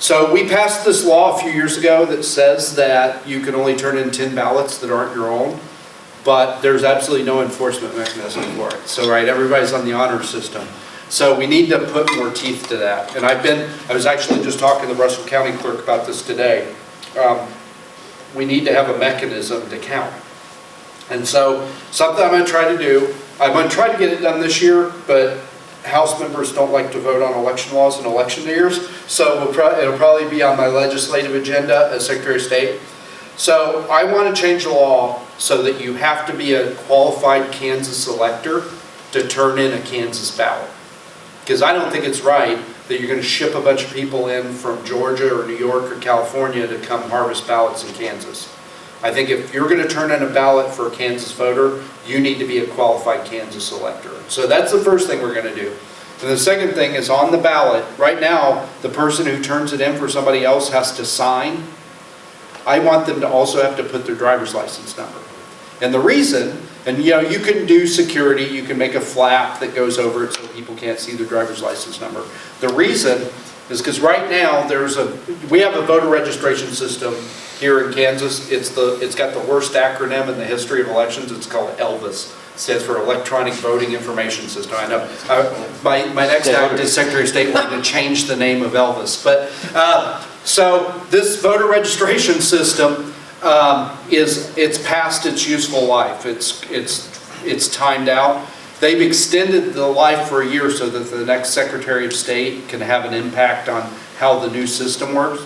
So we passed this law a few years ago that says that you can only turn in 10 ballots that aren't your own, but there's absolutely no enforcement mechanism for it. So, right, everybody's on the honor system. So we need to put more teeth to that. And I was actually just talking to the Russell County clerk about this today. We need to have a mechanism to count. And so something I'm going to try to do, I'm going to try to get it done this year, but House members don't like to vote on election laws in election years. So it'll probably be on my legislative agenda as Secretary of State. So I want to change the law so that you have to be a qualified Kansas elector to turn in a Kansas ballot. Because I don't think it's right that you're going to ship a bunch of people in from Georgia or New York or California to come harvest ballots in Kansas. I think if you're going to turn in a ballot for a Kansas voter, you need to be a qualified Kansas elector. So that's the first thing we're going to do. And the second thing is on the ballot, right now, the person who turns it in for somebody else has to sign. I want them to also have to put their driver's license number. And the reason, and you know, you can do security, you can make a flap that goes over it so people can't see their driver's license number. The reason is because right now we have a voter registration system here in Kansas. It's got the worst acronym in the history of elections. It's called ELVIS. It stands for Electronic Voting Information System. I know my next act as Secretary of State wanted to change the name of ELVIS. But so this voter registration system it's past its useful life. It's timed out. They've extended the life for a year so that the next Secretary of State can have an impact on how the new system works.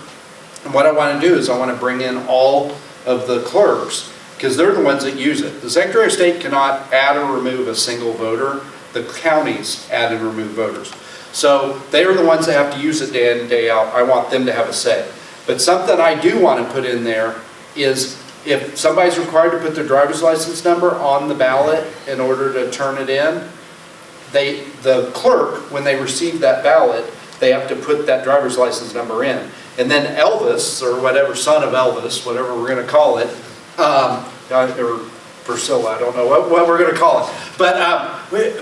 And what I want to do is I want to bring in all of the clerks because they're the ones that use it. The Secretary of State cannot add or remove a single voter. The counties add and remove voters. So they are the ones that have to use it day in, day out. I want them to have a say. But something I do want to put in there is if somebody's required to put their driver's license number on the ballot in order to turn it in, the clerk, when they receive that ballot, they have to put that driver's license number in. And then Elvis, or whatever, son of Elvis, whatever we're going to call it, or Priscilla, I don't know what we're going to call it. But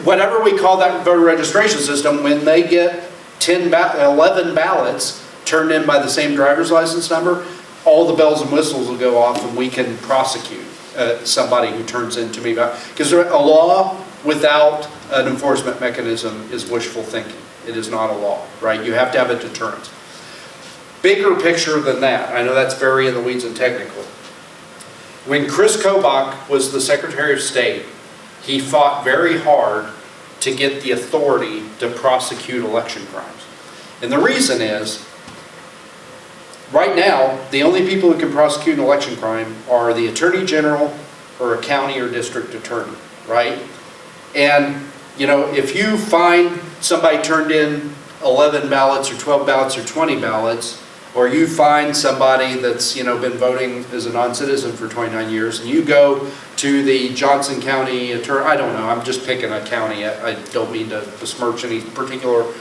whatever we call that voter registration system, when they get 11 ballots turned in by the same driver's license number, all the bells and whistles will go off and we can prosecute somebody who turns in too many ballots. Because a law without an enforcement mechanism is wishful thinking. It is not a law, right? You have to have a deterrent. Bigger picture than that. I know that's very in the weeds and technical. When Chris Kobach was the Secretary of State, he fought very hard to get the authority to prosecute election crimes. And the reason is, right now, the only people who can prosecute an election crime are the Attorney General or a county or district attorney, right? And, you know, if you find somebody turned in 11 ballots or 12 ballots or 20 ballots, or you find somebody that's, you know, been voting as a non-citizen for 29 years, and you go to the Johnson County attorney, I don't know, I'm just picking a county, I don't mean to besmirch any particular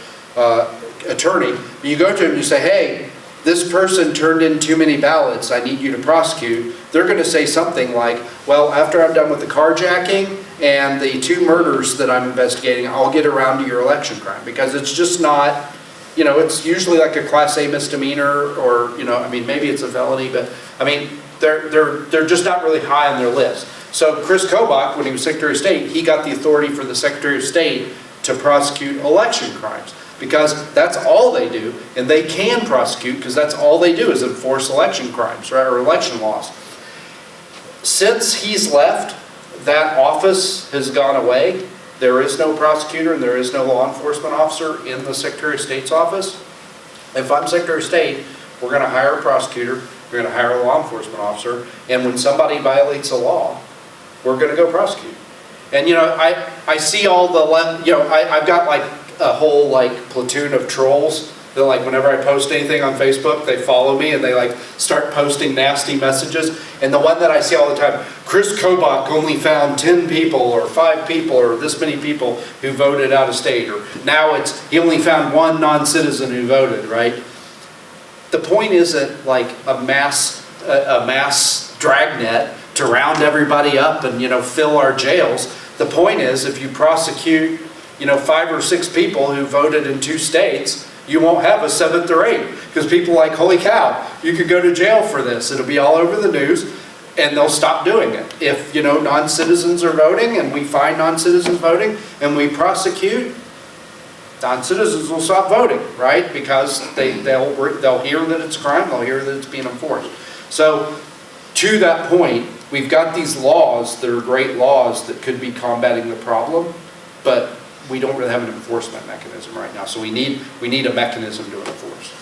attorney, but you go to him and you say, hey, this person turned in too many ballots, I need you to prosecute. They're going to say something like, well, after I'm done with the carjacking and the 2 murders that I'm investigating, I'll get around to your election crime. Because it's just not, you know, it's usually like a Class A misdemeanor, or, you know, I mean, maybe it's a felony, but, I mean, they're just not really high on their list. So Chris Kobach, when he was Secretary of State, he got the authority for the Secretary of State to prosecute election crimes. Because that's all they do, and they can prosecute because that's all they do is enforce election crimes, right, or election laws. Since he's left, that office has gone away. There is no prosecutor and there is no law enforcement officer in the Secretary of State's office. If I'm Secretary of State, we're going to hire a prosecutor, we're going to hire a law enforcement officer, and when somebody violates a law, we're going to go prosecute. And you know, I see all the, you know, I've got like a whole like platoon of trolls that, like, whenever I post anything on Facebook, they follow me and they like start posting nasty messages. And the one that I see all the time, Chris Kobach only found 10 people or 5 people or this many people who voted out of state, or now it's he only found 1 non-citizen who voted, right? The point isn't like a mass dragnet to round everybody up and, you know, fill our jails. The point is, if you prosecute, you know, 5 or 6 people who voted in 2 states, you won't have a 7th or 8th, because people are like, holy cow, you could go to jail for this. It'll be all over the news, and they'll stop doing it. If, non-citizens are voting, and we find non-citizens voting, and we prosecute, non-citizens will stop voting, right? Because they'll hear that it's a crime, they'll hear that it's being enforced. So, to that point, we've got these laws that are great laws that could be combating the problem, but we don't really have an enforcement mechanism right now. So we need a mechanism to enforce.